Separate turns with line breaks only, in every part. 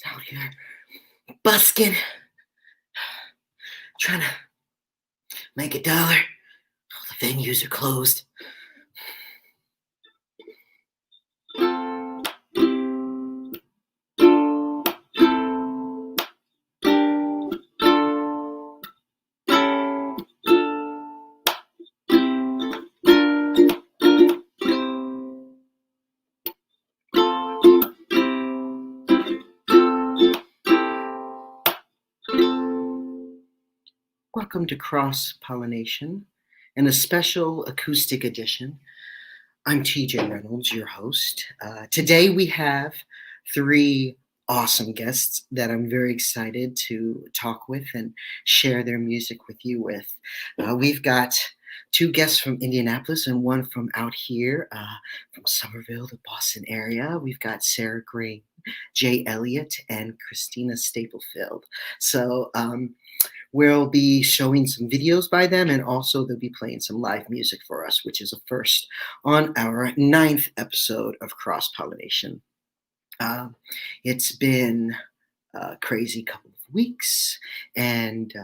Out here busking, trying to make $1. All the venues are closed. Welcome to CrossPollination in a special acoustic edition. I'm TJ Reynolds, your host. Today we have 3 awesome guests that I'm very excited to talk with and share their music with you with. We've got 2 guests from Indianapolis and 1 from out here, from Somerville, the Boston area. We've got Sarah Gray, Jay Elliott, and Christina Staplefield. So we'll be showing some videos by them, and also they'll be playing some live music for us, which is a first on our 9th episode of CrossPollination. It's been a crazy couple of weeks, and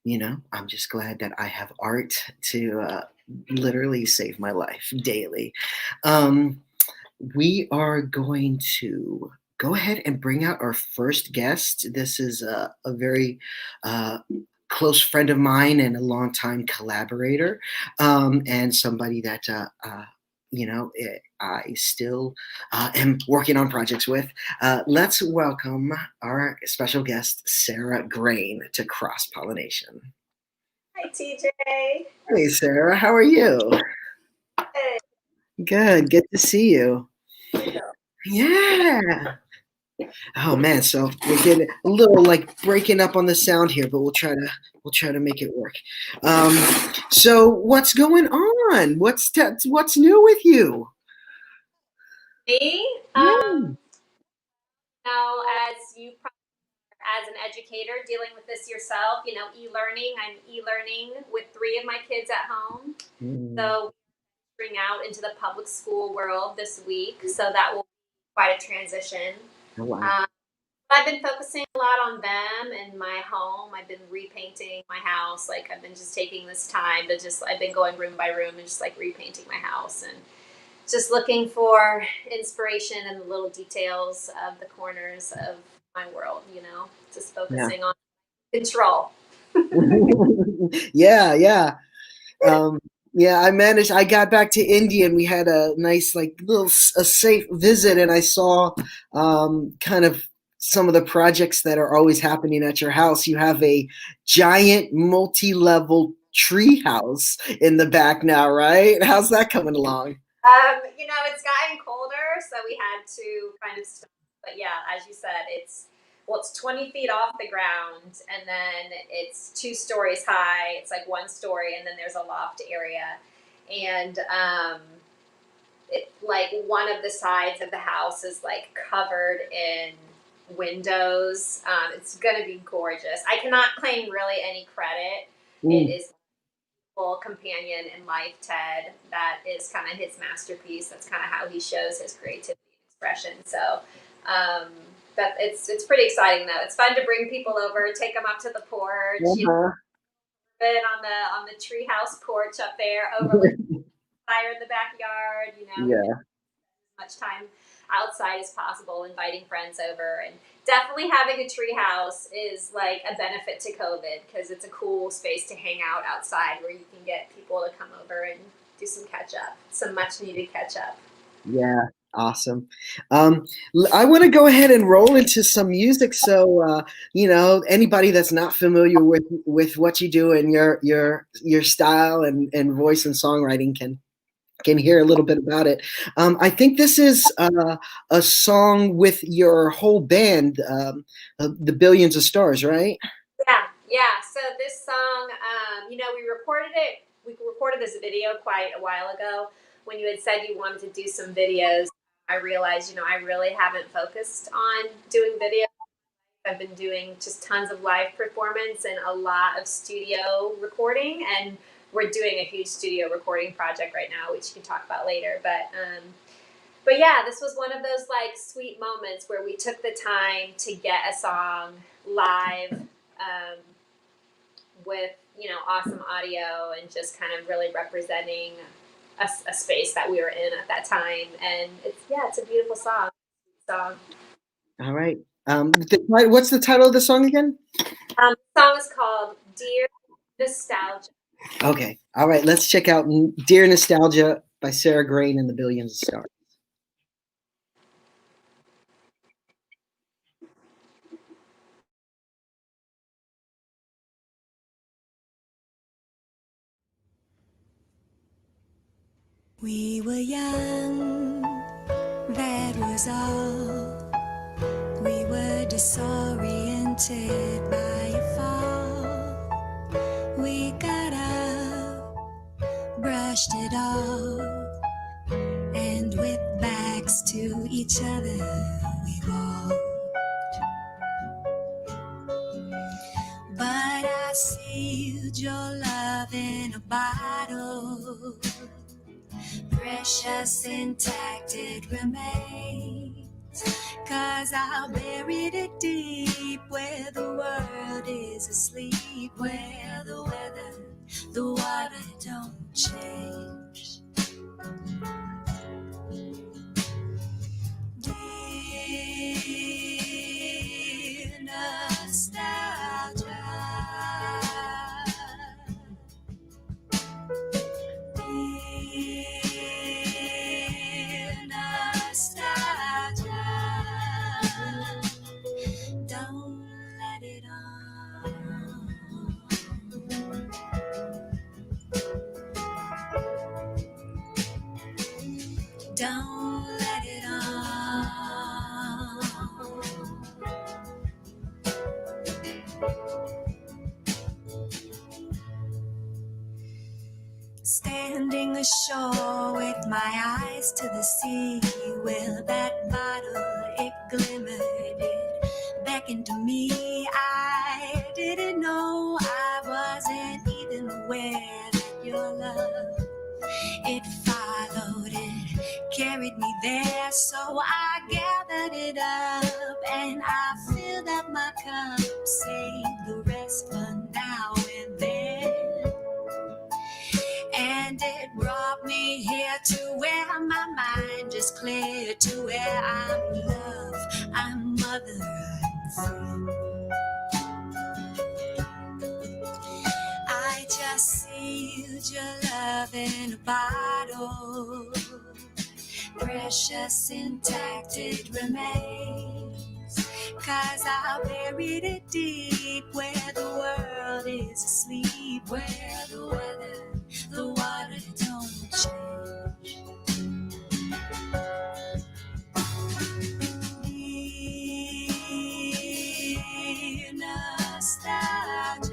I'm just glad that I have art to literally save my life daily. We are going to go ahead and bring out our first guest. This is a very close friend of mine and a longtime collaborator, and somebody that I still am working on projects with. Let's welcome our special guest, Sarah Gray, to CrossPollination.
Hi, TJ.
Hey, Sarah. How are you?
Hey.
Good. Good to see you.
Yeah.
Yeah. Oh man, so we're getting a little like breaking up on the sound here, but we'll try to make it work. Um, so what's going on? What's new with you?
Me?
Yeah.
Now, as you probably as an educator dealing with this yourself, e-learning. I'm e-learning with three of my kids at home.
Mm,
So bring out into the public school world this week. So that will be quite a transition.
oh, wow.
Um, I've been focusing a lot on them and my home. I've been repainting my house. Like I've been just taking this time to I've been going room by room and just like repainting my house and just looking for inspiration in the little details of the corners of my world, just
Yeah.
focusing on control.
Yeah, yeah. Um, yeah, I got back to India and we had a nice, like, a safe visit, and I saw kind of some of the projects that are always happening at your house. You have a giant multi-level tree house in the back now, right? How's that coming along?
It's gotten colder, so we had to kind of stop. But yeah, as you said, it's 20 feet off the ground, and then it's 2 stories high. It's like 1 story, and then there's a loft area, and it like one of the sides of the house is like covered in windows. It's gonna be gorgeous. I cannot claim really any credit. It
Mm,
is full companion in life, Ted. That is kind of his masterpiece. That's kind of how he shows his creativity and expression. So um, that it's pretty exciting though. It's fun to bring people over, take them up to the porch.
uh-huh.
Been on the treehouse porch up there, overlooking the fire in the backyard. We've been
Yeah.
much time outside as possible, inviting friends over, and definitely having a tree house is like a benefit to COVID because it's a cool space to hang out outside where you can get people to come over and do some catch up, some much needed catch up.
Yeah, awesome. I want to go ahead and roll into some music. So, anybody that's not familiar with what you do and your style and voice and songwriting can hear a little bit about it. I think this is a song with your whole band, the Billions of Stars, right?
Yeah. So this song, we recorded it. We recorded this video quite a while ago. When you had said you wanted to do some videos, I realized, I really haven't focused on doing videos. I've been doing just tons of live performance and a lot of studio recording, and we're doing a huge studio recording project right now, which you can talk about later. But yeah, this was one of those like sweet moments where we took the time to get a song live with awesome audio and just kind of really representing a space that we were in at that time. And it's a beautiful song.
All right. What's the title of the song again?
The song is called Dear Nostalgia.
Okay. All right. Let's check out "Dear Nostalgia" by Sarah Grain and the Billions of Stars.
We were young, that was all. We were disoriented by a fall. We got up, brushed it off, and with backs to each other, we walked. But I sealed your love in a bottle. Precious, intact it remains. 'Cause I buried it deep where the world is asleep, where the water don't change. Dear nostalgia, dear nostalgia, don't let it on. Don't let it on. Standing ashore with my eyes to the sea, well, that bottle, it glimmered, it beckoned to me. I didn't know, I wasn't even aware that your love, it followed, it carried me there. So I gathered it up and I filled up my cup, saved the rest for now and then. And it brought me here to where my mind is clear, to where I'm love, I'm mother, I'm free. I just sealed your love in a bottle, precious, intact it remains. 'Cause I buried it deep where the world is asleep, where the water don't change. Dear nostalgia,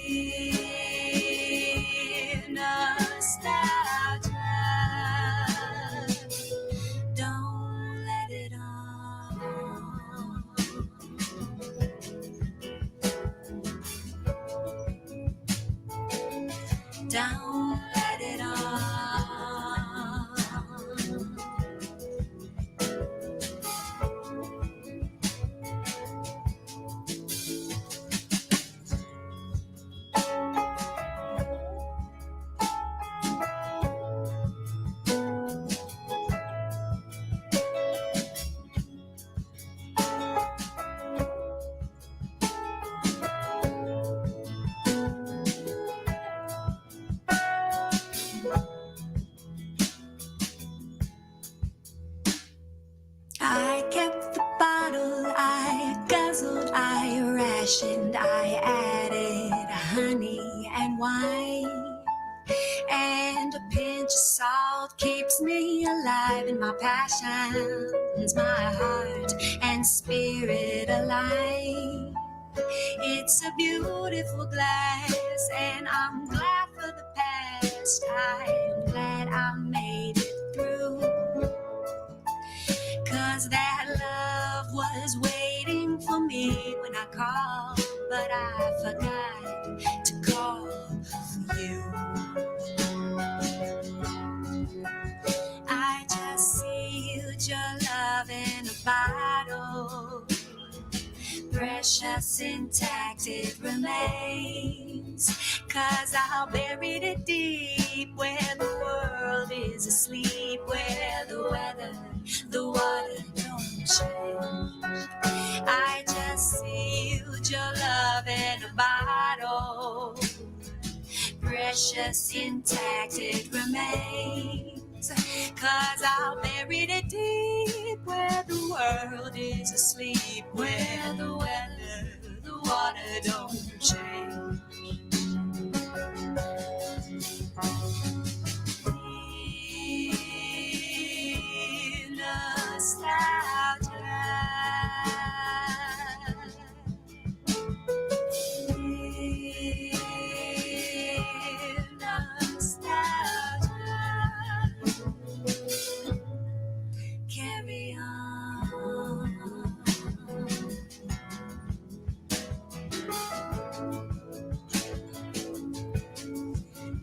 dear nostalgia, don't let it on. Don't let it on. I kept the bottle, I guzzled, I rationed, I added honey and wine. And a pinch of salt keeps me alive in my passions, my heart and spirit align. It's a beautiful glass, and I'm glad for the past. I'm glad I made it through. 'Cause that love was waiting for me when I called, but I forgot to call for you. I just sealed your love in a bottle, precious, intact it remains. 'Cause I'll bury it deep where the world is asleep, where the water don't change. I just sealed your love in a bottle, precious, intact it remains. 'Cause I'll bury it deep where the world is asleep, where the water don't change. Dear nostalgia, dear nostalgia, carry on.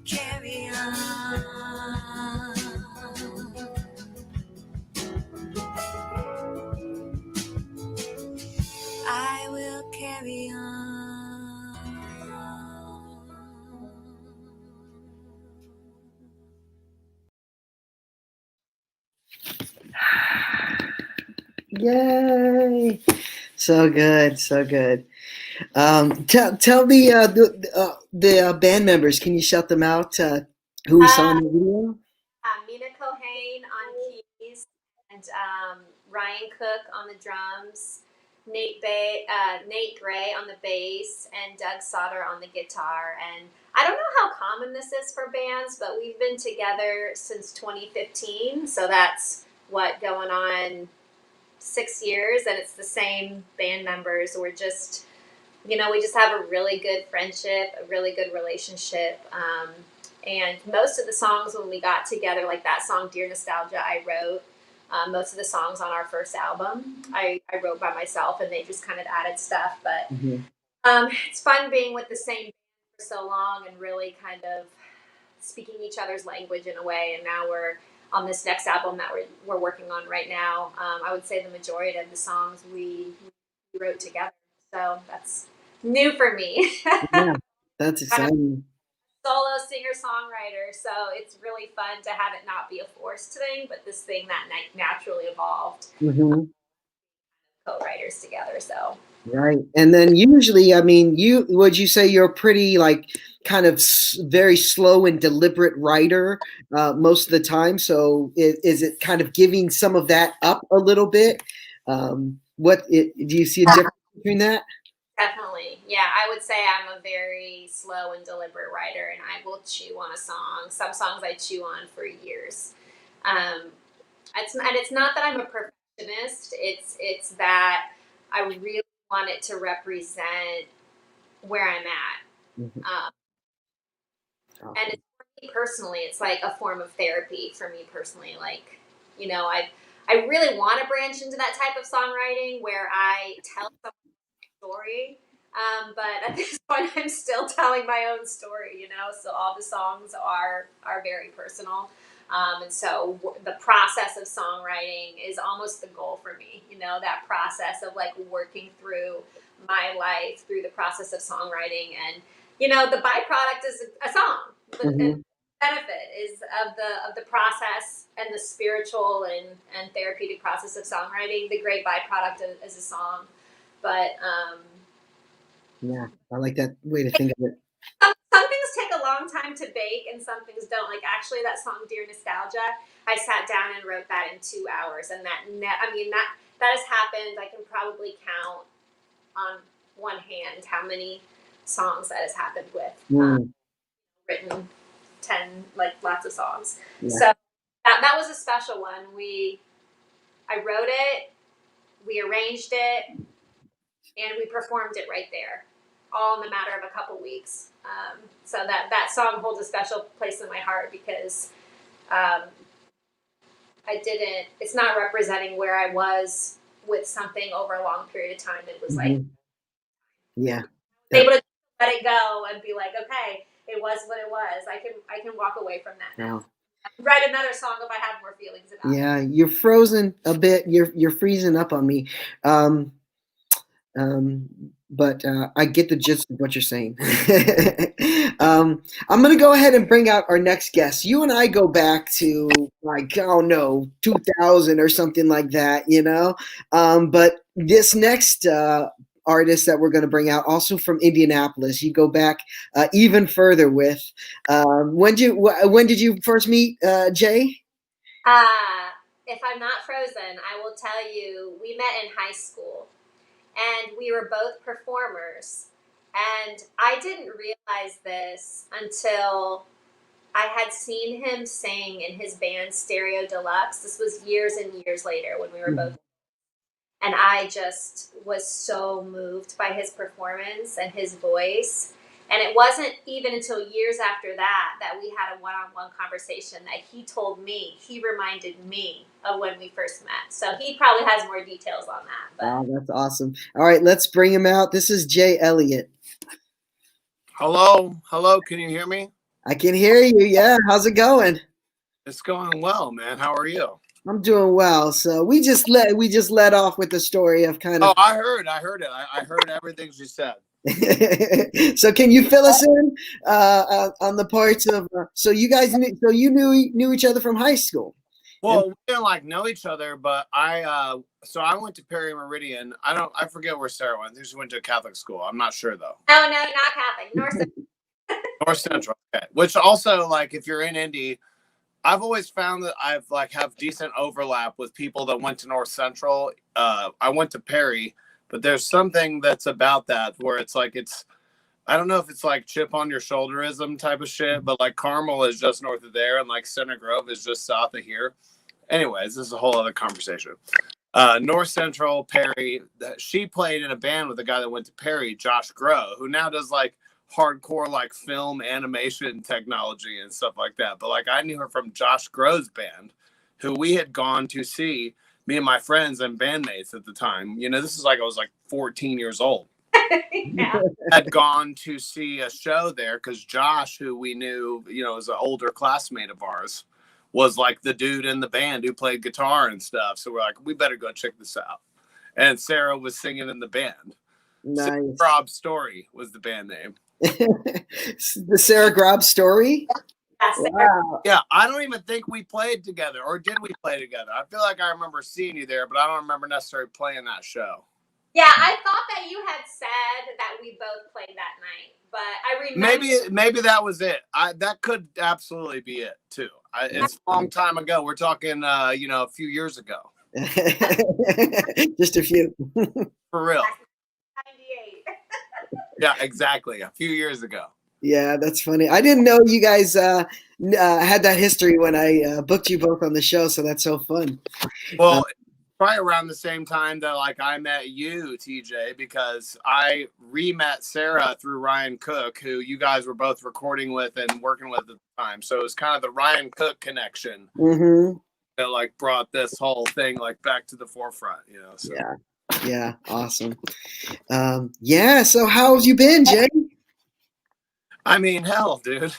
Carry on. I will carry on.
Yay! So good, so good. Tell the band members. Can you shout them out? Who we saw in the video?
Mina Cohane on keys, and Ryan Cook on the drums, Nate Gray on the bass, and Doug Sauter on the guitar. And I don't know how common this is for bands, but we've been together since 2015, so that's going on 6 years, and it's the same band members. We're just you know, we just have a really good friendship, a really good relationship. And most of the songs when we got together, like that song Dear Nostalgia, I wrote. Most of the songs on our first album, I wrote by myself, and they just kind of added stuff. But
Mhm.
it's fun being with the same band for so long and really kind of speaking each other's language in a way. And now we're on this next album that we're working on right now. I would say the majority of the songs we wrote together. So that's new for me.
Yeah, that's
I'm a
exciting.
solo singer songwriter, so it's really fun to have it not be a forced thing, but this thing that naturally evolved,
Hmm.
co-writers together. So
Right. And then usually, I mean, would you say you're a pretty like kind of very slow and deliberate writer most of the time? So is it kind of giving some of that up a little bit? Do you see a difference between that?
definitely, yeah, I would say I'm a very slow and deliberate writer, and I will chew on a song. Some songs I chew on for years. Um, it's not that I'm a perfectionist. It's that I really want it to represent where I'm at.
Mhm.
And
Awesome.
it's for me personally, it's like a form of therapy for me personally. Like, you know, I really want to branch into that type of songwriting where I tell someone's story. But at this point, I'm still telling my own story, you know. So all the songs are very personal, and so the process of songwriting is almost the goal for me. You know, that process of like working through my life through the process of songwriting, and you know, the byproduct is a song. And
Hmm.
benefit is of the process and the spiritual and therapeutic process of songwriting. The great byproduct is a song, but
Yeah, I like that way to think of it.
some things take a long time to bake and some things don't. Like actually, that song "Dear Nostalgia," I sat down and wrote that in 2 hours, and I mean that has happened. I can probably count on one hand how many songs that has happened with.
Mm,
Written 10, like lots of songs.
yeah.
So that was a special one. I wrote it, we arranged it, and we performed it right there, all in the matter of a couple weeks. So that song holds a special place in my heart because um, I didn't. It's not representing where I was with something over a long period of time. It was like
Hmm. Yeah. That,
able to let it go and be like, okay, it was what it was. I can walk away from that now.
wow.
Write another song if I have more feelings about it.
Yeah, you're frozen a bit. You're freezing up on me. Um, Um, but I get the gist of what you're saying. I'm going to go ahead and bring out our next guest. You and I go back to like, oh no, 2000 or something like that, you know? But this next artist that we're going to bring out, also from Indianapolis, you go back even further with. When did you first meet Jay?
If I'm not frozen, I will tell you we met in high school and we were both performers. And I didn't realize this until I had seen him sing in his band Stereo Deluxe. This was years and years later when we were both. And I just was so moved by his performance and his voice. And it wasn't even until years after that we had a one-on-one conversation that he told me, he reminded me of when we first met. So he probably has more details on that. But
Wow, that's awesome. All right, let's bring him out. This is Jay Elliott.
Hello, hello. Can you hear me?
I can hear you. Yeah, how's it going?
It's going well, man. How are you?
I'm doing well. So we just let off with the story of kind
Oh,
of.
I heard it. I heard everything she said.
So can you fill us in on the parts of? So you guys knew each other from high school. And
Well, we didn't like know each other, but I went to Perry Meridian. I forget where Sarah went. I think she went to a Catholic school. I'm not sure though.
no, not Catholic. North.
North Central. Okay. Which also, like, if you're in Indy, I've always found that I've like have decent overlap with people that went to North Central. I went to Perry, but there's something that's about that where it's like I don't know if it's like chip on your shoulderism type of shit, but like Carmel is just north of there and like Center Grove is just south of here. Anyways, this is a whole other conversation. North Central, Perry. She played in a band with a guy that went to Perry, Josh Grow, who now does like hardcore like film animation technology and stuff like that. But like I knew her from Josh Grow's band, who we had gone to see, me and my friends and bandmates at the time. You know, this is like I was like 14 years old.
Yeah.
Had gone to see a show there because Josh, who we knew, you know, was an older classmate of ours, was like the dude in the band who played guitar and stuff. So we're like, we better go check this out. And Sarah was singing in the band.
Nice.
Rob Story was the band name.
The Sarah Grob Story?
Yes.
Wow.
Yeah, I don't even think we played together, or did we play together? I feel like I remember seeing you there, but I don't remember necessarily playing that show.
Yeah, I thought that you had said that we both played that night, but I remember
Maybe that was it. That could absolutely be it too. It's a long time ago. We're talking, you know, a few years ago.
Just a few.
For real.
98.
Yeah, exactly. A few years ago.
Yeah, that's funny. I didn't know you guys had that history when I booked you both on the show, so that's so fun.
Well, probably around the same time that like I met you, TJ, because I re-met Sarah through Ryan Cook, who you guys were both recording with and working with at the time. So it was kind of the Ryan Cook connection that like brought this whole thing like back to the forefront, you know. So.
Yeah, awesome. Yeah, so how have you been, Jay?
I mean, hell, dude.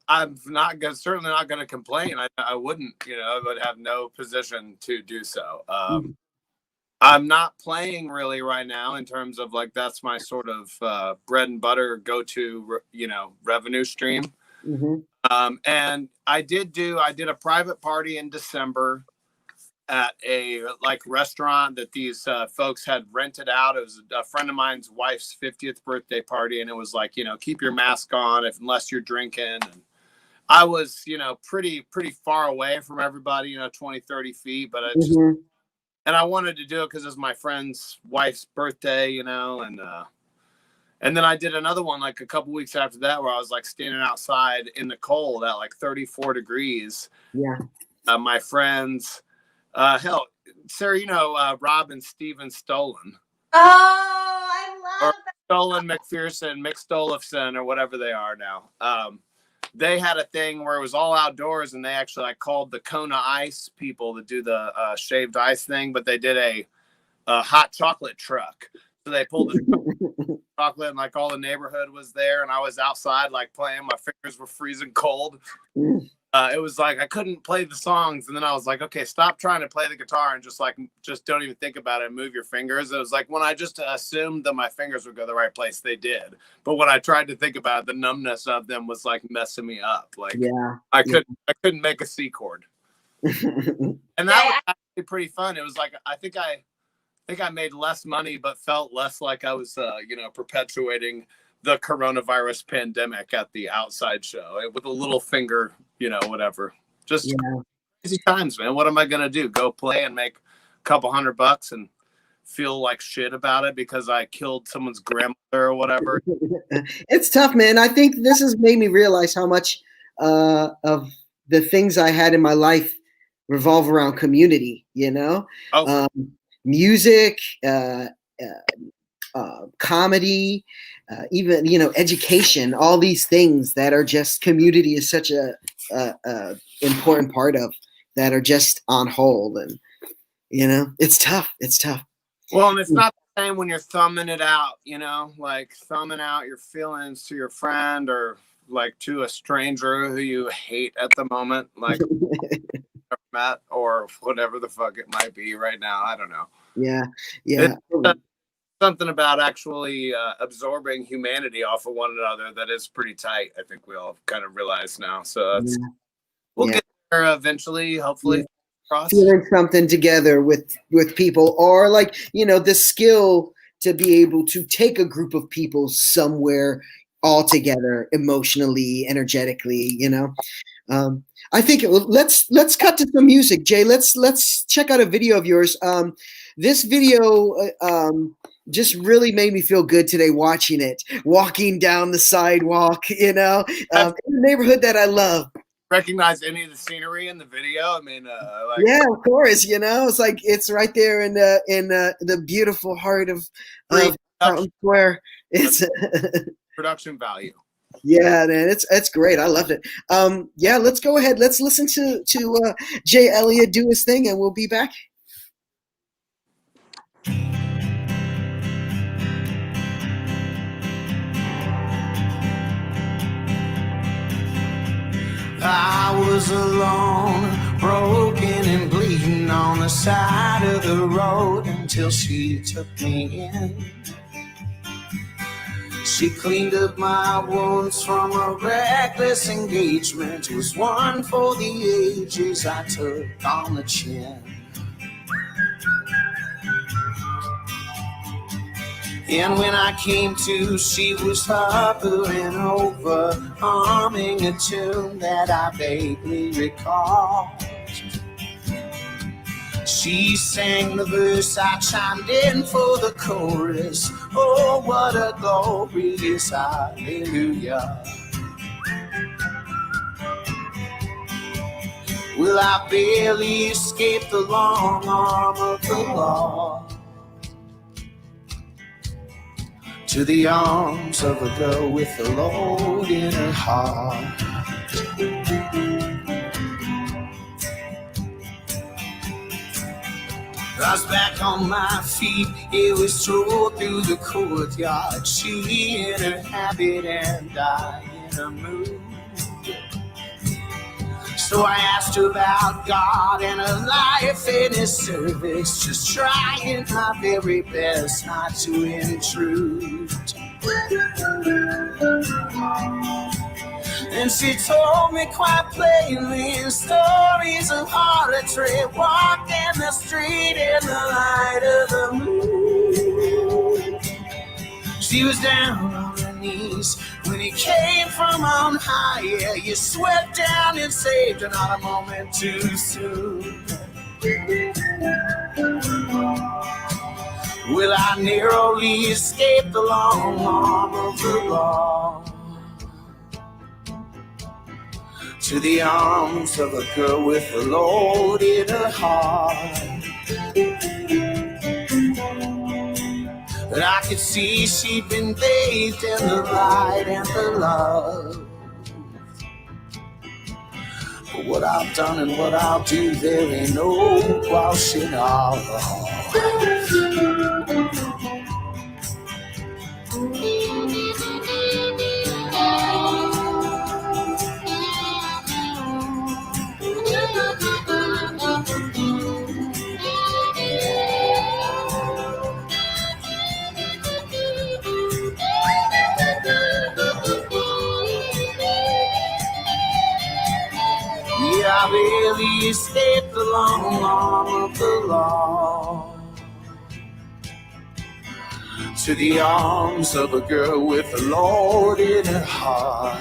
I'm certainly not going to complain. I wouldn't, you know, I would have no position to do so. I'm not playing really right now in terms of like, that's my sort of bread and butter go-to, you know, revenue stream. And I did a private party in December at a like restaurant that these folks had rented out. It was a friend of mine's wife's 50th birthday party. And it was like, you know, keep your mask on unless you're drinking. And I was, you know, pretty far away from everybody, you know, 20, 30 feet, but I just, and I wanted to do it because it was my friend's wife's birthday, you know, and then I did another one like a couple weeks after that where I was like standing outside in the cold at like 34 degrees.
Yeah.
My friends, hell, Sarah, you know, Rob and Steven Stolen.
Oh, I love that.
Stolen McPherson, McStolefson, or whatever they are now. They had a thing where it was all outdoors, and they actually like called the Kona Ice people to do the shaved ice thing, but they did a hot chocolate truck. So they pulled the chocolate, and like all the neighborhood was there, and I was outside like playing. My fingers were freezing cold. It was like I couldn't play the songs, and then I was like, okay, stop trying to play the guitar and just don't even think about it and move your fingers. It was like when I just assumed that my fingers would go the right place, they did. But when I tried to think about it, the numbness of them was like messing me up. Like I couldn't make a C chord. And that was actually pretty fun. It was like I think I made less money, but felt less like I was you know, perpetuating the coronavirus pandemic at the outside show with a little finger, you know, whatever. Just crazy times, man. What am I going to do? Go play and make a couple $100 and feel like shit about it because I killed someone's grandmother or whatever.
It's tough, man. I think this has made me realize how much of the things I had in my life revolve around community, you know? Music, comedy, even, you know, education, all these things that are just community is such a important part of that are just on hold. And, you know, it's tough.
Well, and it's not the same when you're thumbing it out, you know, like thumbing out your feelings to your friend or like to a stranger who you hate at the moment, like Matt or whatever the fuck it might be right now. I don't know.
Yeah.
It's something about actually absorbing humanity off of one another that is pretty tight. I think we all kind of realize now. So we'll get there eventually, hopefully.
Feeling something together with people, or like, you know, the skill to be able to take a group of people somewhere all together emotionally, energetically, you know. I think let's cut to some music, Jay. Let's check out a video of yours. This video just really made me feel good today watching it, walking down the sidewalk, you know, in the neighborhood that I love.
recognize any of the scenery in the video? I mean,
yeah, of course. It's like it's right there in the beautiful heart of Fountain Square. It's
production value.
Yeah, man, it's great. I loved it. Yeah, let's go ahead. Let's listen to Jay Elliott do his thing, and we'll be back.
I was alone, broken and bleeding on the side of the road until she took me in. She cleaned up my wounds from a reckless engagement. It was one for the ages I took on the chin. And when I came to, she was hovering over, humming a tune that I vaguely recall. She sang the verse, I chimed in for the chorus. Oh, what a glorious hallelujah. Well, I barely escaped the long arm of the law, to the arms of a girl with a load in her heart. I was back on my feet, it was tore through the courtyard. She in her habit and I in her mood. So I asked her about God and her life in his service, just trying my very best not to intrude. And she told me quite plainly stories of harlotry, walking the street in the light of the moon. She was down on her knees when he came from on high. Yeah, you swept down and saved her, not a moment too soon. Well, I narrowly escaped the long arm of the law, to the arms of a girl with a load in her heart. But I could see she'd been bathed in the light and the love. But what I've done and what I'll do, there ain't no washing off. Yeah, I barely escaped the long arm of the law, to the arms of a girl with a load in her heart.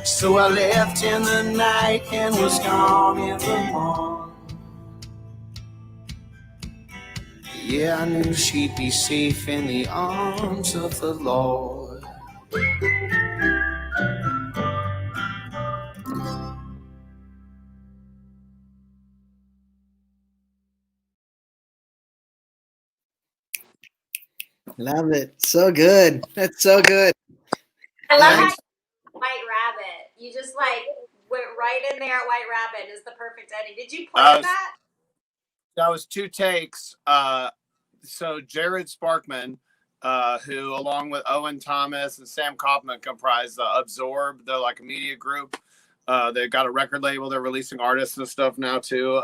So I left in the night and was gone in the morning. Yeah, I knew she'd be safe in the arms of the Lord.
Love it. So good. That's so good.
I love how you White Rabbit. You just like went right in there at White Rabbit is the perfect ending. Did you plan that?
That was two takes. So Jared Sparkman, who along with Owen Thomas and Sam Kaufman comprise Absorb. They're like a media group. They've got a record label. They're releasing artists and stuff now too.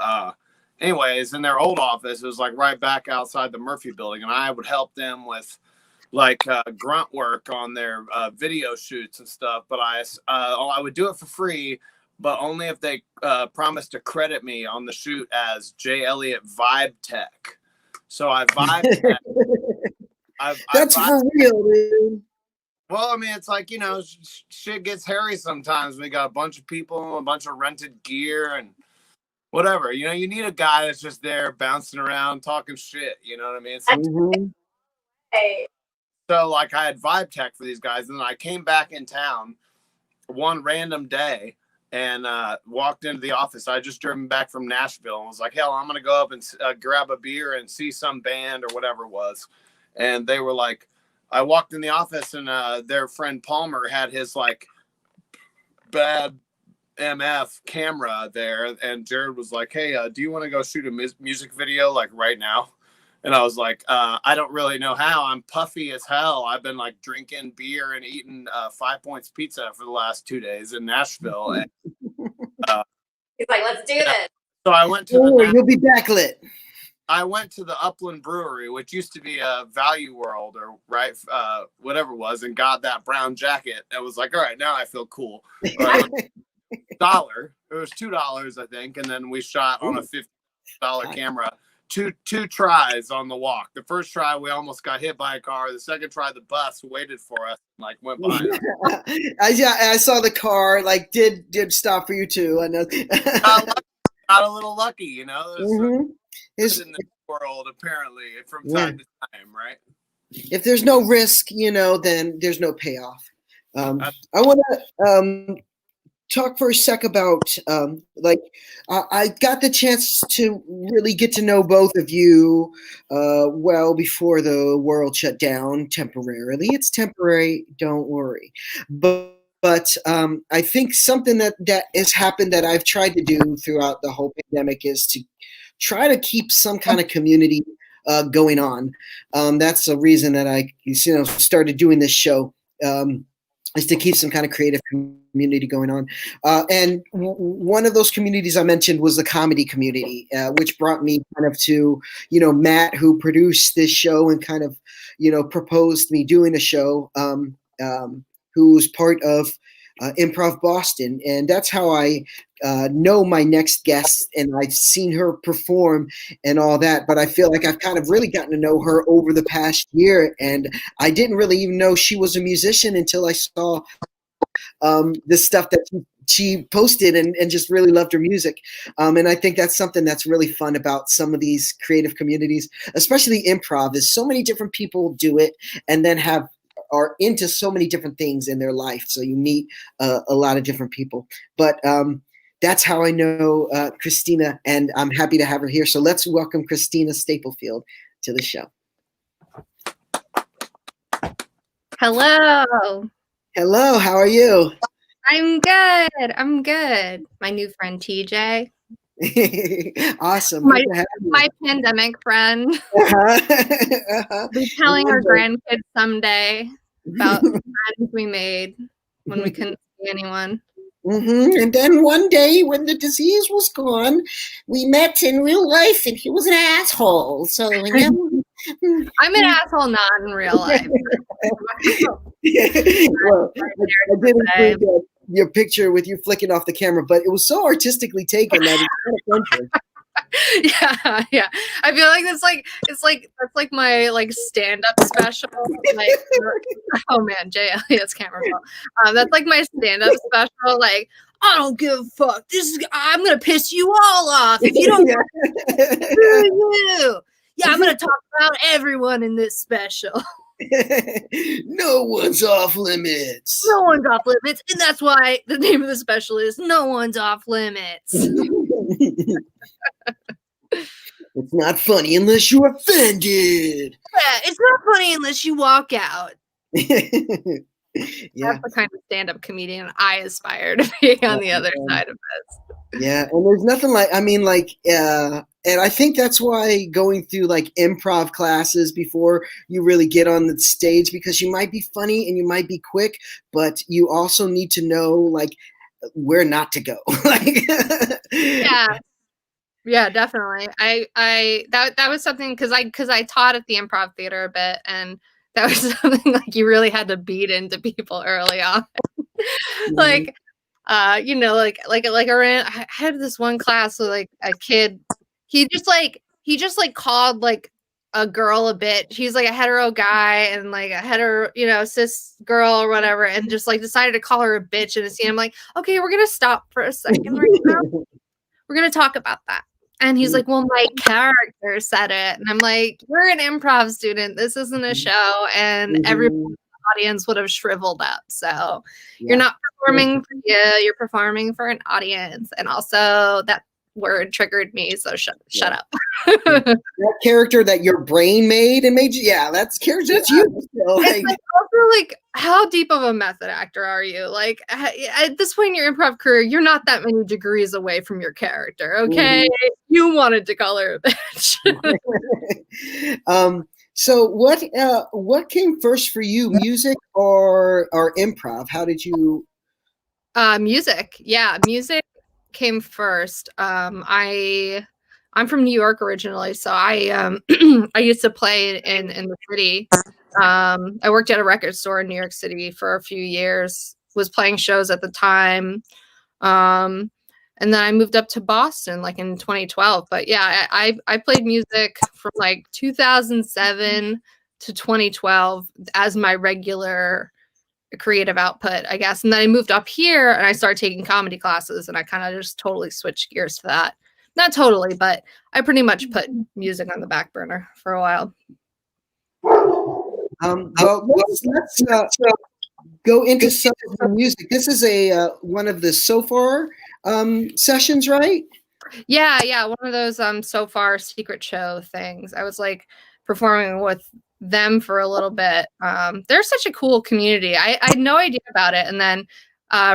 Anyways, in their old office, it was like right back outside the Murphy building, and I would help them with like grunt work on their video shoots and stuff. But I would do it for free, but only if they promised to credit me on the shoot as Jay Elliott Vibe Tech. So I vibe tech.
That's for real, dude.
Well, I mean, it's like, you know, shit gets hairy sometimes. We got a bunch of people, a bunch of rented gear and whatever. You know, you need a guy that's just there bouncing around, talking shit. You know what I mean?
Hey,
So like I had vibe tech for these guys, and then I came back in town one random day and walked into the office. I just driven back from Nashville and was like, hell, I'm gonna go up and grab a beer and see some band or whatever it was. And they were like, I walked in the office, and their friend Palmer had his like bad MF camera there, and Jared was like, hey, do you want to go shoot a music video like right now? And I was like, I don't really know how. I'm puffy as hell. I've been like drinking beer and eating 5 Points pizza for the last 2 days in Nashville. And,
He's like, let's do this.
so I went to
you'll be backlit.
I went to the Upland Brewery, which used to be a Value World or whatever it was, and got that brown jacket. I was like, all right, now I feel cool. $1. It was $2, I think, and then we shot on a $50 camera. Two tries on the walk. The first try, we almost got hit by a car. The second try, the bus waited for us, and, like, went by us.
I saw the car, like, did stop for you too. I know.
Got a little lucky, you know. There's in the world, apparently, from time to time, right?
If there's no risk, you know, then there's no payoff. I want to talk for a sec about I got the chance to really get to know both of you well before the world shut down temporarily. It's temporary, don't worry. But I think something that has happened that I've tried to do throughout the whole pandemic is to try to keep some kind of community going on. That's the reason that I started doing this show. Is to keep some kind of creative community going on. And one of those communities I mentioned was the comedy community, which brought me kind of to, Matt, who produced this show and kind of, proposed me doing a show, who's part of Improv Boston. And that's how I know my next guest, and I've seen her perform and all that. But I feel like I've kind of really gotten to know her over the past year, and I didn't really even know she was a musician until I saw the stuff that she posted and just really loved her music. And I think that's something that's really fun about some of these creative communities, especially improv, is so many different people do it and then are into so many different things in their life. So you meet a lot of different people. But that's how I know Christina, and I'm happy to have her here. So let's welcome Christina Staplefield to the show.
Hello.
Hello, how are you?
I'm good. My new friend TJ.
Awesome.
My pandemic friend. Be telling our grandkids someday about the friends we made when we couldn't see anyone.
Mm-hmm. And then one day when the disease was gone, we met in real life and he was an asshole. So
I'm an asshole not in real life.
Well, I didn't bring your picture with you flicking off the camera, but it was so artistically taken that it's kind of fun.
Yeah. I feel like that's like my like stand-up special. Like, oh man, Jay Elliott's camera fell. That's like my stand-up special. Like, I don't give a fuck. I'm gonna piss you all off if you don't. Yeah, I'm gonna talk about everyone in this special.
No one's off limits.
No one's off limits, and that's why the name of the special is No One's Off Limits.
It's not funny unless you're offended.
Yeah, it's not funny unless you walk out.
Yeah.
That's the kind of stand-up comedian I aspire to be on the other side of this.
Yeah, and there's nothing like, and I think that's why going through like improv classes before you really get on the stage, because you might be funny and you might be quick, but you also need to know like where not to go.
Yeah, definitely. That was something because I taught at the Improv Theater a bit, and that was something like you really had to beat into people early on. Like, around, I had this one class with like a kid. He just called like a girl a bitch. He's like a hetero guy and like a hetero, cis girl or whatever, and just like decided to call her a bitch in a scene. I'm like, okay, we're gonna stop for a second right now. We're gonna talk about that. And he's like, well, my character said it. And I'm like, you're an improv student. This isn't a show. And everyone in the audience would have shriveled up. So you're not performing for you. You're performing for an audience. And also that word triggered me. So shut up.
That character that your brain made and made you, that's character, that's you. So,
it's like, also, like, how deep of a method actor are you? Like, at this point in your improv career, you're not that many degrees away from your character, okay? You wanted to color a bitch.
So what came first for you, music or improv? How did you?
Music. Yeah, music came first. I'm from New York originally, so I I used to play in the city. I worked at a record store in New York City for a few years, was playing shows at the time. And then I moved up to Boston like in 2012. But yeah, I played music from like 2007 to 2012 as my regular creative output, I guess. And then I moved up here and I started taking comedy classes, and I kind of just totally switched gears to that. Not totally, but I pretty much put music on the back burner for a while.
Well, let's go into some of the music. This is a one of the So Far sessions, right?
Yeah, one of those So Far secret show things. I was like performing with them for a little bit. They're such a cool community. I had no idea about it, and then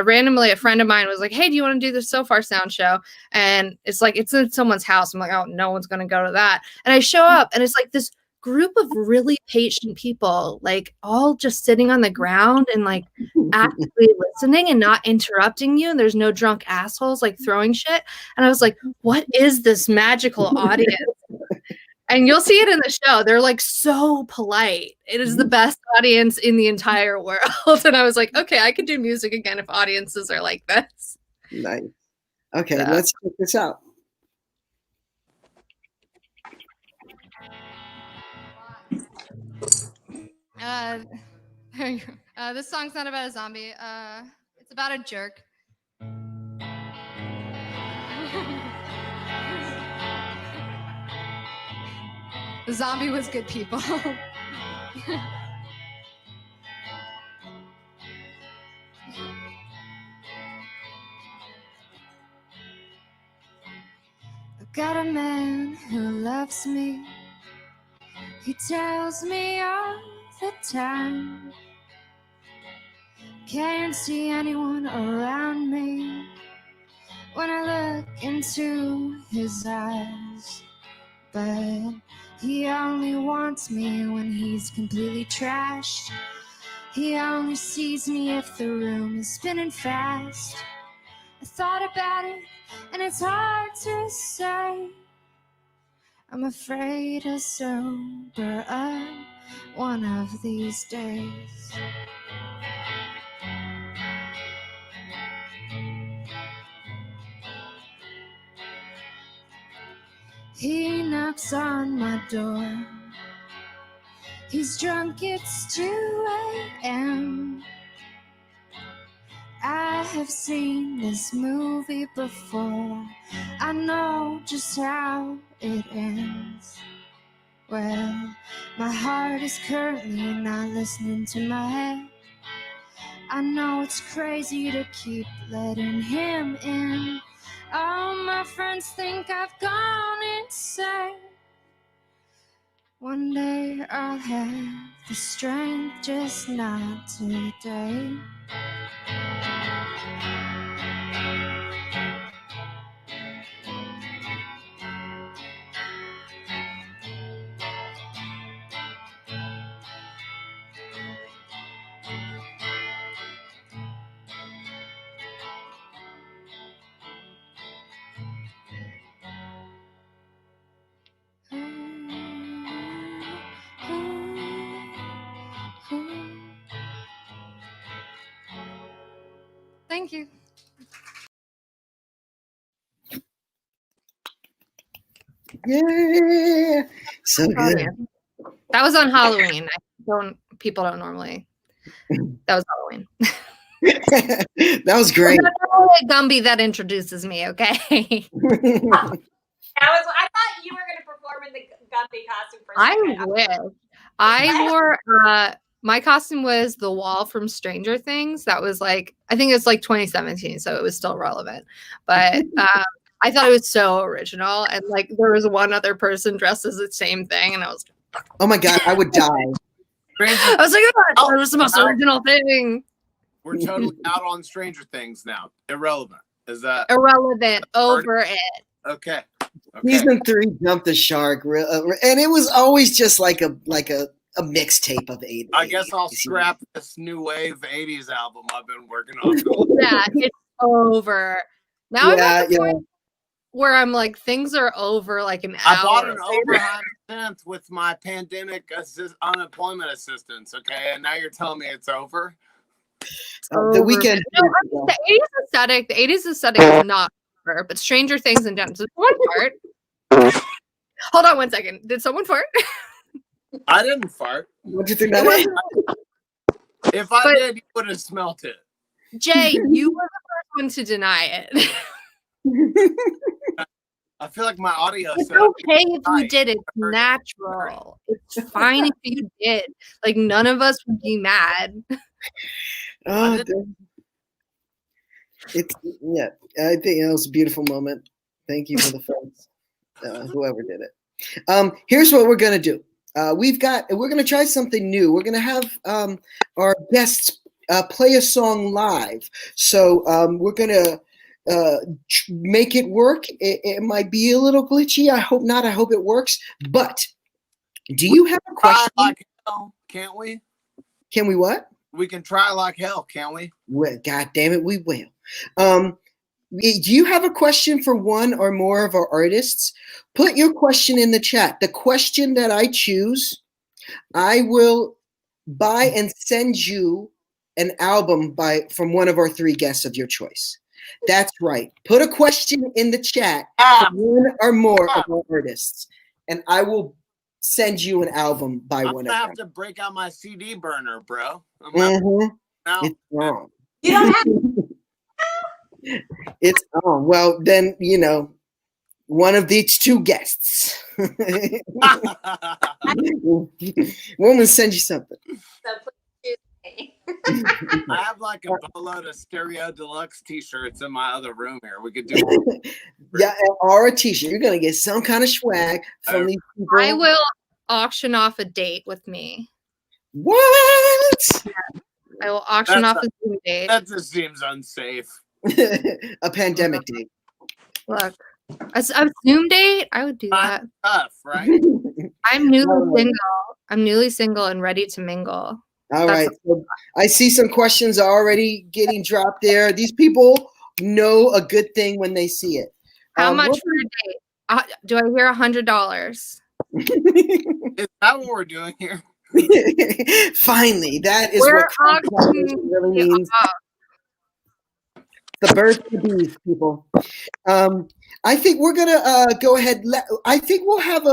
randomly a friend of mine was like, hey, do you want to do the So Far sound show? And it's like, it's in someone's house. I'm like, oh, no one's going to go to that. And I show up and it's like this group of really patient people, like all just sitting on the ground and like actively listening and not interrupting you. And there's no drunk assholes like throwing shit. And I was like, what is this magical audience? And you'll see it in the show. They're like so polite. It is the best audience in the entire world. And I was like, okay, I could do music again if audiences are like this.
Nice. Okay, let's check this out.
This song's not about a zombie. It's about a jerk. The zombie was good people. I've got a man who loves me. He tells me all the time. Can't see anyone around me when I look into his eyes. But he only wants me when he's completely trashed. He only sees me if the room is spinning fast. I thought about it, and it's hard to say. I'm afraid to sober up one of these days. He knocks on my door. He's drunk, it's 2 a.m. I have seen this movie before. I know just how it ends. Well, my heart is currently not listening to my head. I know it's crazy to keep letting him in. All my friends think I've gone insane. One day I'll have the strength, just not today. Thank you.
Yeah, so good.
That was on Halloween. People don't normally. That was Halloween.
That was great.
That's Gumby that introduces me. Okay.
I thought you were going to perform in the Gumby costume for a
I
second.
wish. I wore my costume was the wall from Stranger Things. That was like, I think it's like 2017, so it was still relevant. But I thought it was so original, and like there was one other person dressed as the same thing, and I was
Oh my God, I would die.
I was like, oh, that was the most original thing.
We're totally out on Stranger Things now. Irrelevant. Is that
Irrelevant. Over it.
okay?
Season 3 jumped the shark, and it was always just like a mixtape of 80s.
I guess I'll scrap this new wave 80s album I've been working on.
Yeah, it's over. Now I'm at the point where I'm like, things are over like an hour.
I bought an overhand synth with my pandemic unemployment assistance, okay? And now you're telling me it's over?
The weekend.
No, the 80s aesthetic is not over, but Stranger Things and Genesis. One part. Hold on 1 second. Did someone fart?
I didn't fart.
What do you think that is?
If I did, you would have smelt it.
Jay, you were the first one to deny it.
I feel like my audio.
It's okay if you did. It's natural. It's fine if you did. Like none of us would be mad.
Oh, it's I think it was a beautiful moment. Thank you for the friends, whoever did it. Here's what we're gonna do. We're gonna try something new. We're gonna have our guests play a song live. So we're gonna make it work. It might be a little glitchy. I hope not. I hope it works. But do you have a question?
Like hell, can't we?
Can we what?
We can try like hell, can't we?
Well, God damn it, we will. Do you have a question for one or more of our artists? Put your question in the chat. The question that I choose, I will buy and send you an album from one of our 3 guests of your choice. That's right. Put a question in the chat for one or more of our artists, and I will send you an album by one of them.
I'm gonna have to break out my CD burner, bro.
It's wrong.
You don't have
It's on. Well, then, one of these 2 guests. Woman, send you something.
So please choose me.
I have like a boatload of Stereo Deluxe t-shirts in my other room here. We could do
yeah, or a t-shirt. You're gonna get some kind of swag from these people.
I will auction off a date with me.
What?
Yeah. I will auction off a Zoom date.
That just seems unsafe.
A pandemic date.
Look, a Zoom date, I would do that.
Tough, right?
I'm newly single and ready to mingle.
All right. So I see some questions already getting dropped there. These people know a good thing when they see it.
How much for a date? Do I hear $100?
Is that what we're doing here?
Finally, that is what really means. The birds and bees, people. I think we're gonna go ahead. I think we'll have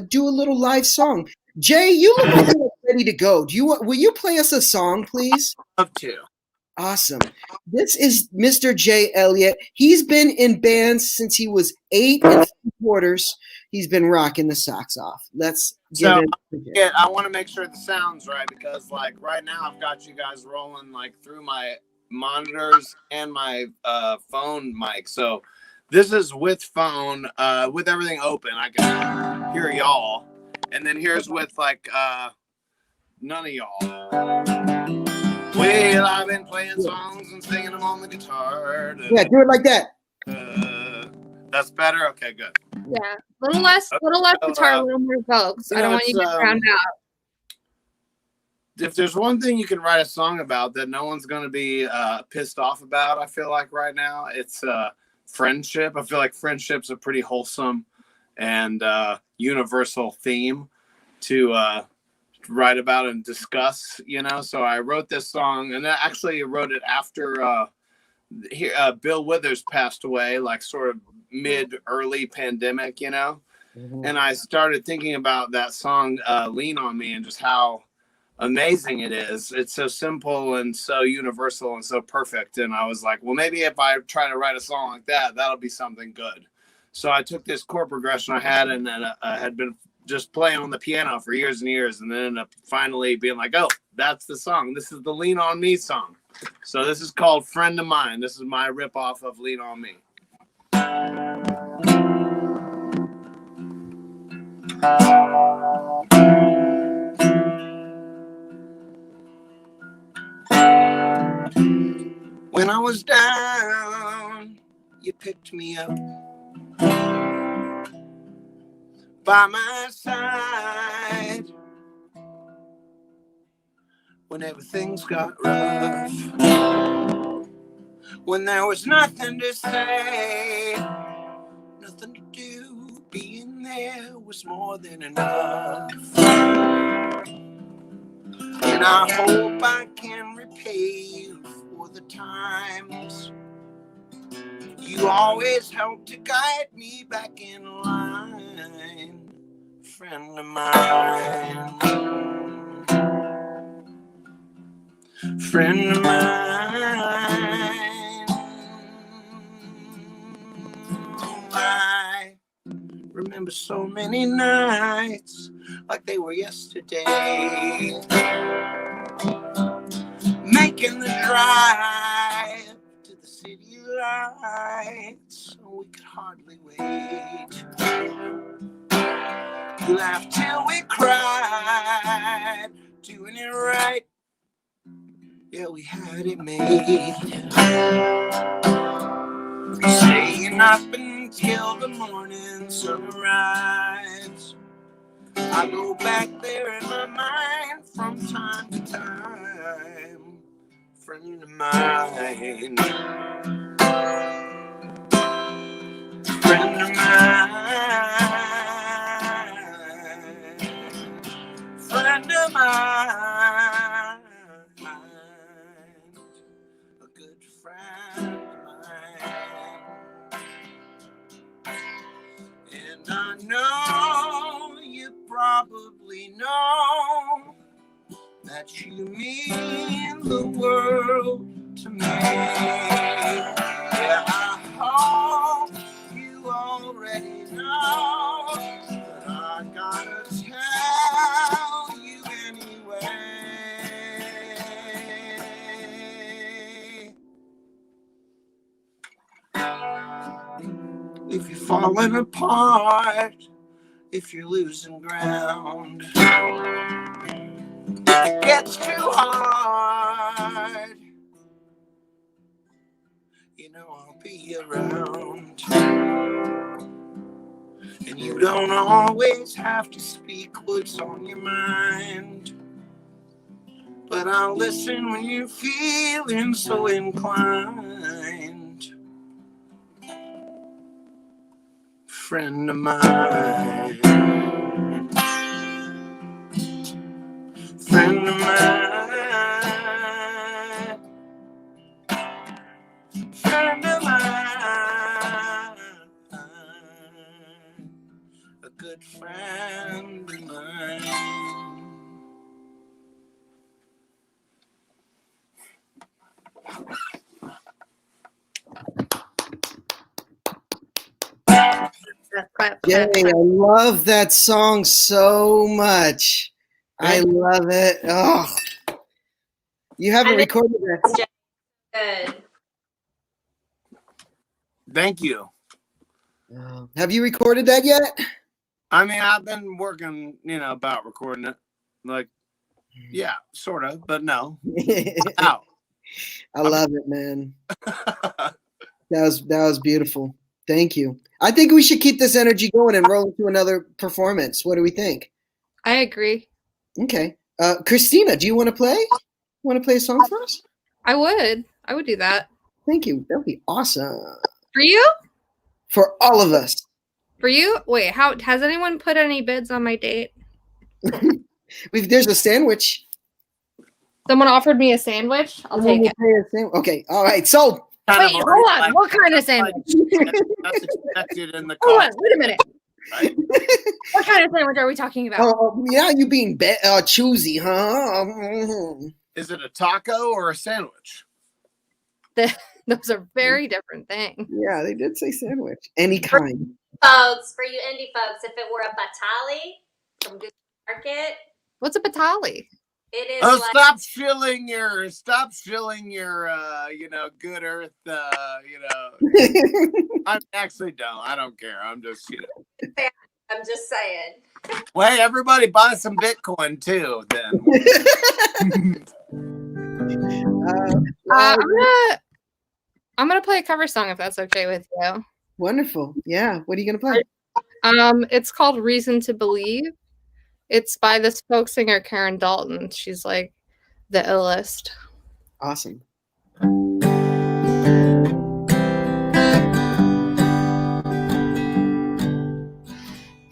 do a little live song. Jay, you look like you're ready to go. Will you play us a song, please?
Up to.
Awesome. This is Mr. Jay Elliott. He's been in bands since he was 8 3/4. He's been rocking the socks off. Let's get it.
Yeah, I want to make sure the sound's right because, like, right now I've got you guys rolling like through my monitors and my phone mic. So this is with phone, with everything open. I can hear y'all, and then here's with like none of y'all. Well, I've been playing songs and singing them on the guitar.
Yeah, do it like that.
That's better. Okay, good.
Yeah, little less guitar, a little more vocals. I don't want you to get drowned out.
If there's one thing you can write a song about that no one's going to be pissed off about, I feel like right now, it's friendship. I feel like friendship's a pretty wholesome and universal theme to write about and discuss, So I wrote this song, and I actually wrote it after Bill Withers passed away, like sort of early pandemic,
Mm-hmm.
And I started thinking about that song, Lean on Me, and just how amazing it is. It's so simple and so universal and so perfect. And I was like, well, maybe if I try to write a song like that, that'll be something good. So I took this chord progression I had, and then I had been just playing on the piano for years and years, and then ended up finally being like, oh, that's the song. This is the Lean On Me song. So this is called Friend of Mine. This is my ripoff of Lean On Me. When I was down, you picked me up by my side. When everything's got rough, when there was nothing to say, nothing to do, being there was more than enough. And I hope I can repay you for the times you always help to guide me back in line, friend of mine, friend of mine. I remember so many nights like they were yesterday, making the drive to the city lights, so we could hardly wait. We laughed till we cried, doing it right. Yeah, we had it made. Staying up until the morning sunrise. I go back there in my mind from time to time. Friend of mine, friend of mine, friend of mine, a good friend of mine. And I know you probably know that you mean the world to me. Yeah, I hope you already know, but I gotta tell you anyway. If you're falling apart, if you're losing ground, it gets too hard, you know I'll be around. And you don't always have to speak what's on your mind, but I'll listen when you're feeling so inclined. Friend of mine, friend of mine, friend of mine, a good friend of mine.
Yay, I love that song so much. I love it. Oh, you haven't recorded that.
Good.
Thank you.
Have you recorded that yet?
I mean, I've been working, about recording it. Like, yeah, sort of, but no. Out.
I love it, man. That was beautiful. Thank you. I think we should keep this energy going and roll into another performance. What do we think?
I agree.
Okay. Christina, do you want to play? Want to play a song for us?
I would do that.
Thank you. That would be awesome.
For you?
For all of us.
For you? Wait, how has anyone put any bids on my date?
There's a sandwich.
Someone offered me a sandwich. I'll take it.
Okay. All right. So
wait, hold on. What kind of sandwich?
That's expected in the
hold on. Wait a minute. Right? What kind of sandwich are we talking about?
Oh, yeah, you being choosy, huh?
Is it a taco or a sandwich?
Those are very different things.
Yeah, they did say sandwich. Any kind.
Folks, for you indie folks, if it were a batali from Good Market,
What's a batali?
it is
Oh,
like
stop shilling your, Good Earth, I actually don't. I don't care. I'm just,
I'm just saying.
Well, hey, everybody buy some Bitcoin too, then.
I'm gonna play a cover song if that's okay with you.
Wonderful. Yeah. What are you gonna play?
It's called Reason to Believe. It's by this folk singer Karen Dalton. She's like the illest.
Awesome.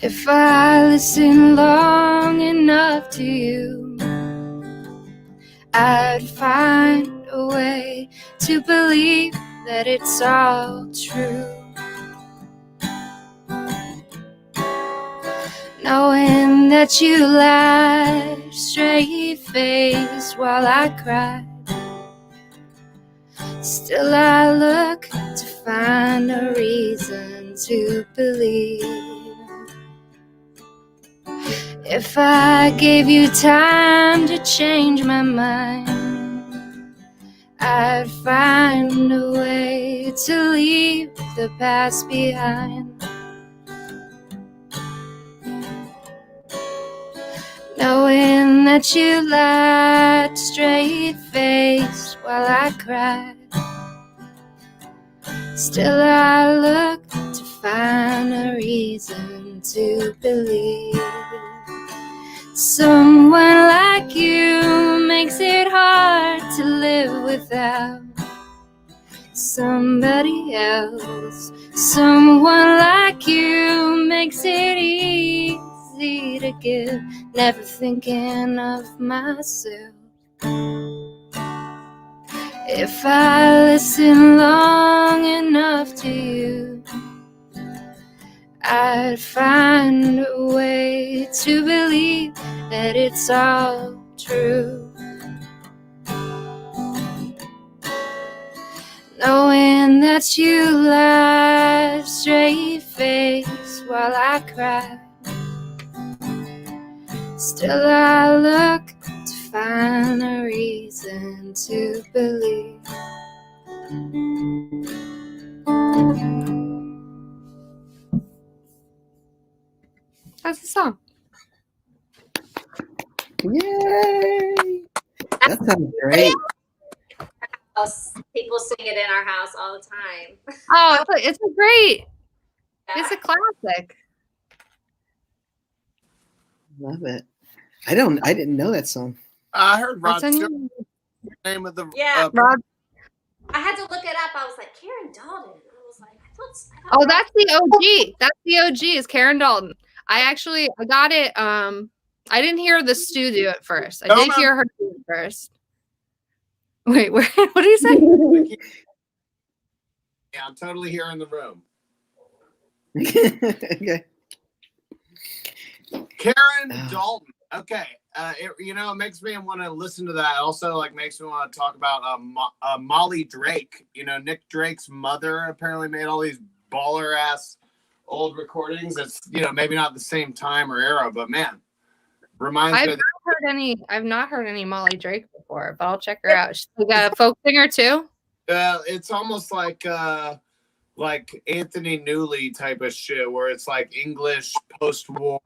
If I listen long enough to you, I'd find a way to believe that it's all true. Knowing that you laugh straight-faced while I cry, still I look to find a reason to believe. If I gave you time to change my mind, I'd find a way to leave the past behind. Knowing that you laughed straight-faced while I cried, still I look to find a reason to believe. Someone like you makes it hard to live without somebody else. Someone like you makes it easy to give, never thinking of myself. If I listen long enough to you, I'd find a way to believe that it's all true. Knowing that you laugh straight-faced while I cry, still I look to find a reason to believe. That's the song.
Yay! That sounds great.
People sing it in our house all the time.
Oh, it's a great.
Yeah.
It's a classic.
Love it. I didn't know that song.
I heard Rod
What's
Stewart, the name of the
Yeah.
Rod.
I had to look it up. I was like, Karen Dalton. I was like, I thought
Oh, that's the OG. That's the OG is Karen Dalton. I got it. I didn't hear the studio at first. I did hear her first. Wait, what did he say?
Yeah, I'm totally here in the room.
Okay.
Karen Dalton. Okay. It makes me want to listen to that. Also, makes me want to talk about Molly Drake. Nick Drake's mother apparently made all these baller ass old recordings. It's maybe not the same time or era, but man, reminds me.
I've not heard any Molly Drake before, but I'll check her out. She's like a folk singer too.
It's almost like Anthony Newley type of shit, where it's like English post-war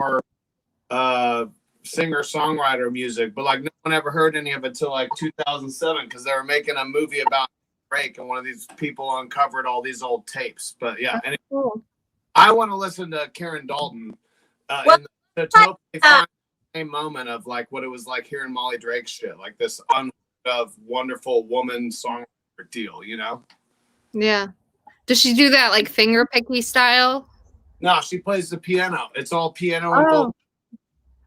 singer-songwriter music, but no one ever heard any of it till 2007 because they were making a movie about Drake, and one of these people uncovered all these old tapes. But yeah, anyway,
Cool.
I want to listen to Karen Dalton in the totally fine same moment of what it was like hearing Molly Drake shit, this unheard of wonderful woman songwriter deal,
Yeah. Does she do that finger picky style?
No, she plays the piano. It's all piano and vocal.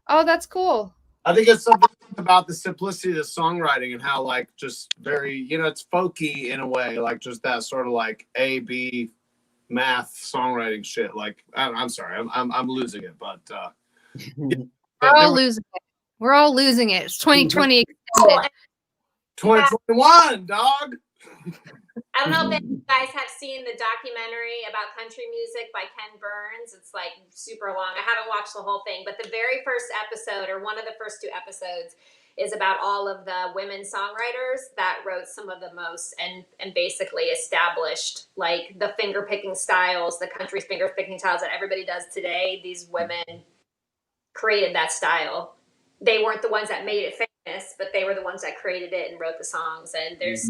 Oh, that's cool.
I think it's something about the simplicity of the songwriting and how just very, it's folky in a way, just that sort of A-B math songwriting shit. I'm sorry, I'm losing it, but
we're all losing it. We're all losing it. It's 2020 extended.
2021, dog.
I don't know if you guys have seen the documentary about country music by Ken Burns. It's like super long. I haven't watched the whole thing, but the very first episode, or one of the first 2 episodes, is about all of the women songwriters that wrote some of the most and basically established like the finger picking styles, the country finger picking styles that everybody does today. These women created that style. They weren't the ones that made it famous, but they were the ones that created it and wrote the songs. And there's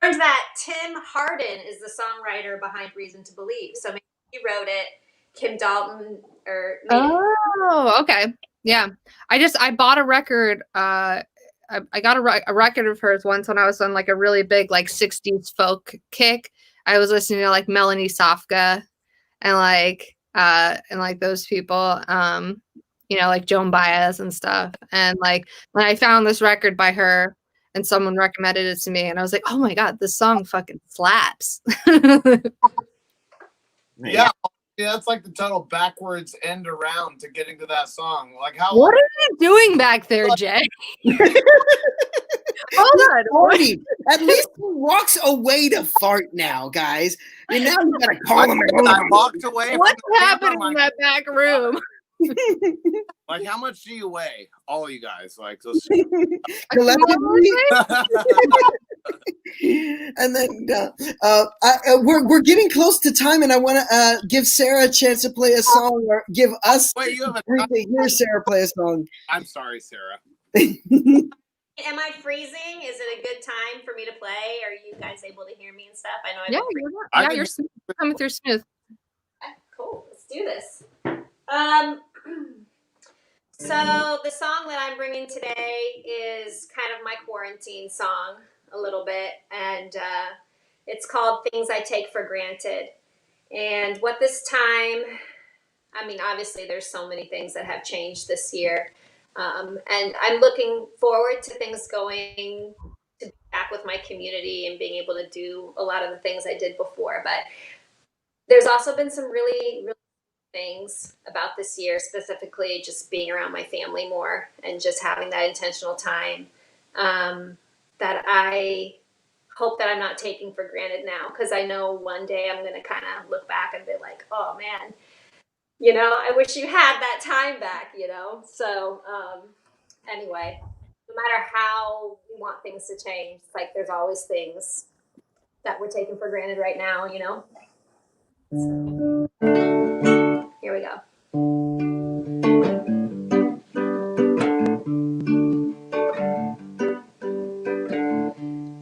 learned that Tim Hardin is the songwriter behind Reason to Believe. So maybe he wrote it. Kim Dalton or made it.
Oh, okay. Yeah. I bought a record. I got a record of hers once when I was on like a really big like 60s folk kick. I was listening to like Melanie Safka and like those people. You know, like Joan Baez and stuff. And like when I found this record by her and someone recommended it to me, and I was like, oh my God, this song fucking slaps.
Yeah, that's like the total backwards end around to getting to that song. Like how?
What are you doing back there, Jay? Hold on.
Farty. At least he walks away to fart now, guys. And now you gotta call him.
I walked away.
What's happening in that back room?
Like, how much do you weigh, all of you guys? Like, those...
Collectively. And then we're getting close to time, and I want to give Sarah a chance to play a song, or give us
Wait, you have
to hear Sarah play a song.
I'm sorry, Sarah.
Am I freezing? Is it a good time for me to play? Are you guys able to hear me and stuff? I know
You're smooth. Coming through smooth.
Cool. Let's do this. So the song that I'm bringing today is kind of my quarantine song a little bit, and it's called Things I Take for Granted. And what this time, I mean, obviously there's so many things that have changed this year. And I'm looking forward to things going to be back with my community and being able to do a lot of the things I did before. But there's also been some really, really things about this year, specifically just being around my family more and just having that intentional time that I hope that I'm not taking for granted now, because I know one day I'm going to kind of look back and be like, oh man, you know, I wish you had that time back, you know? So anyway, no matter how we want things to change, it's like there's always things that we're taking for granted right now, you know? So, here we go.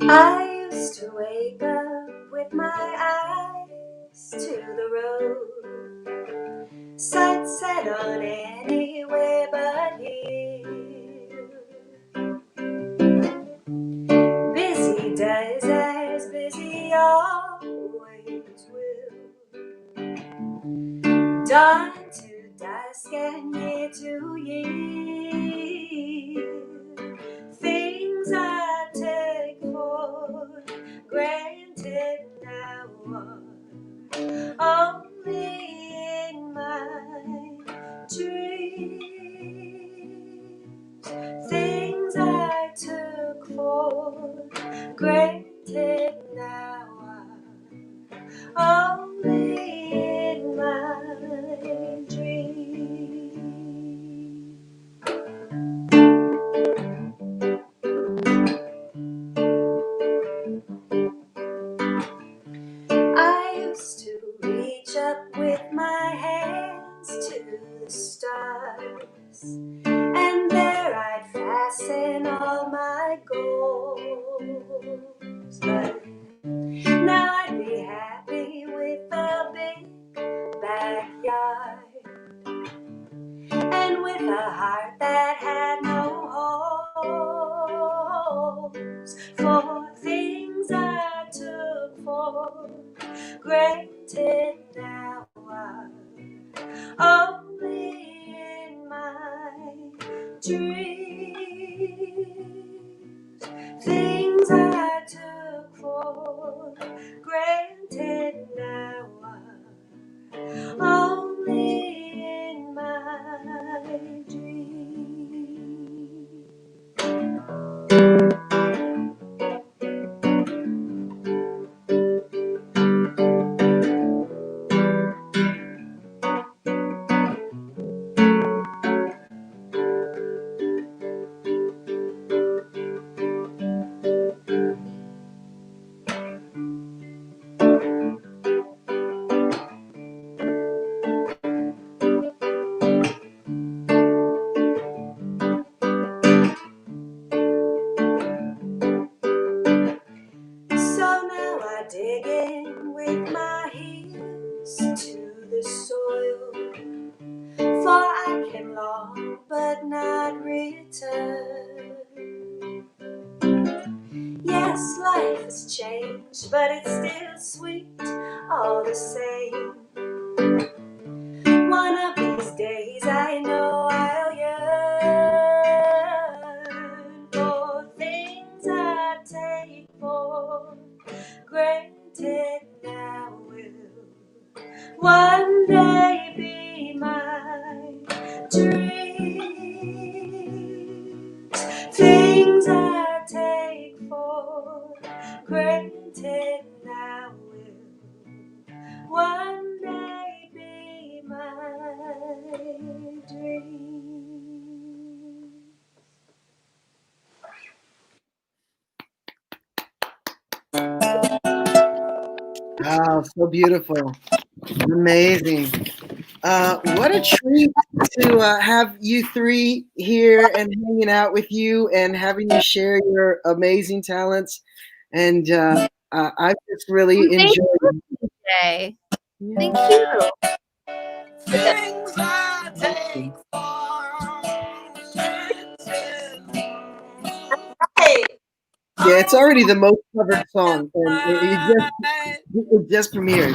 I used to wake up with my eyes to the road, sights set on anywhere but here. Busy days as busy always will, dawn to dusk and year to year. Things I take for granted now are only in my dreams. Things I took for granted now are only in my dreams. I used to reach up with my hands to the stars, and there I'd fasten all my goals. But now I'd be happy with a big backyard, and with a heart that had no holes for things I took for granted now are only in my dreams. Things I took for granted now are only in my dreams. life has changed, but it's still sweet all the same. One of these days I know I'll yearn for things I take for granted now will one day be my dreams. Things I take for granted now will one day be my dreams.
Wow, so beautiful. Amazing. What a treat to have you three here and hanging out with you and having you share your amazing talents. And I just really
Thank
enjoyed
you, Jay.
it.
Thank you.
Things I take
Hey,
Yeah, it's already the most covered song, and it just premiered.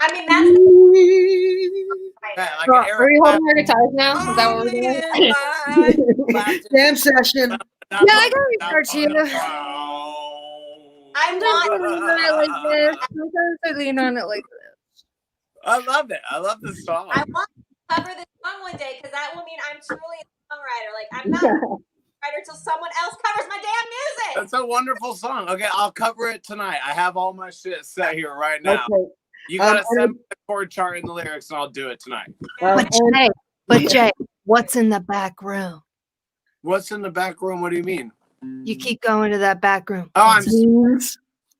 I mean, that's
Yeah, like
So,
an
are
Eric
we
Clapton.
holding our guitars now? Is that what we're doing?
Jam session.
Yeah, I got a guitar too.
I
Sometimes I
want.
lean on it like this. Sometimes I lean on it like this.
I love it. I love this song.
I want to cover this song one day because that will mean I'm truly a songwriter. Like I'm not a songwriter till someone else covers my damn music.
That's a wonderful song. Okay, I'll cover it tonight. I have all my shit set here right now.
Okay.
You gotta send me the chord chart and the lyrics, and I'll do it tonight.
But Jay, what's in the back room?
What's in the back room? What do you mean?
You keep going to that back room.
Oh, I'm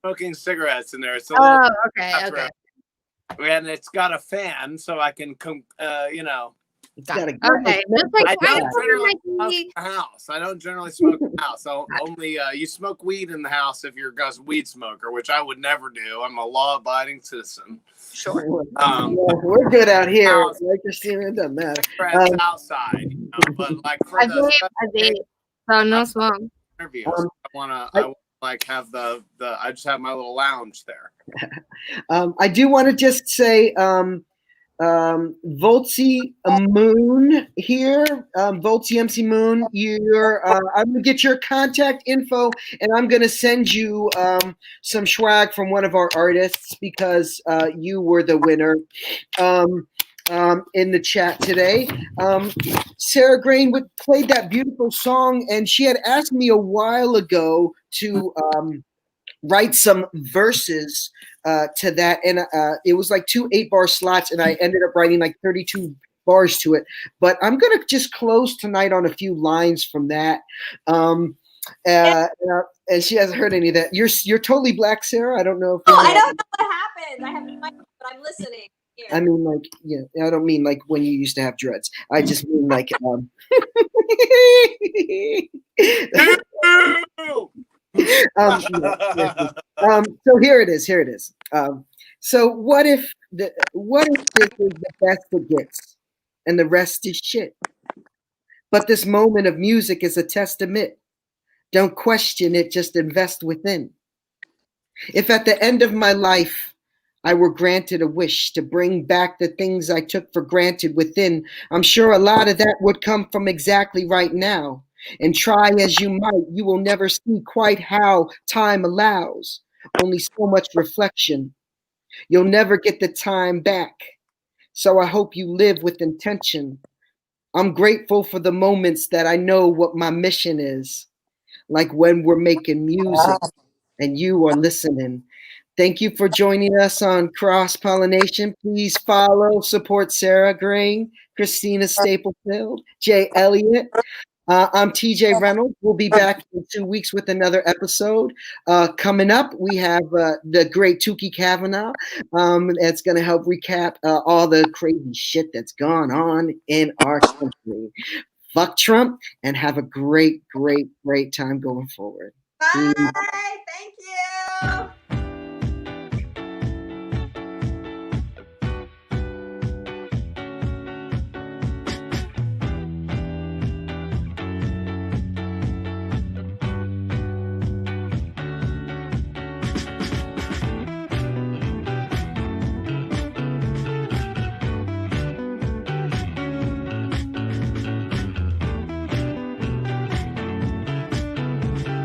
smoking cigarettes in there. It's a little
Oh, okay, okay.
and it's got a fan, so I can you know.
It's got a
Okay, just like
I don't generally
I
smoke in the house. I don't generally smoke in the house. So only you smoke weed in the house if you're a weed smoker, which I would never do. I'm a law-abiding citizen.
Sure.
Yeah, we're good out here. Like Christina, it doesn't matter.
Outside, you know, but like for
I vape. So no smoke.
interviews, I wanna like have the I just have my little lounge there.
I do want to just say Voltsy Moon here. Voltsy MC Moon, I'm gonna get your contact info and I'm gonna send you some swag from one of our artists because you were the winner in the chat today. Sarah Grain played that beautiful song, and she had asked me a while ago to write some verses to that, and it was like 2 8-bar slots, and I ended up writing like 32 bars to it. But I'm gonna just close tonight on a few lines from that. And she hasn't heard any of that. You're totally black, Sarah. I don't know if
I don't know what happened. I have no idea, but I'm listening. Here.
I mean, like, yeah, I don't mean like when you used to have dreads. I just mean like so here it is. So what if this is the best it gets, and the rest is shit? But this moment of music is a testament. Don't question it, just invest within. If at the end of my life I were granted a wish to bring back the things I took for granted within, I'm sure a lot of that would come from exactly right now. And try as you might, you will never see quite how time allows. Only so much reflection. You'll never get the time back. So I hope you live with intention. I'm grateful for the moments that I know what my mission is. Like when we're making music and you are listening. Thank you for joining us on CrossPollination. Please follow, support Sarah Grain, Christina Staplefield, Jay Elliott. I'm TJ Reynolds. We'll be back in 2 weeks with another episode. Coming up, we have the great Tukey Kavanaugh. That's going to help recap all the crazy shit that's gone on in our country. Fuck Trump, and have a great, great, great time going forward.
Bye. Thank you.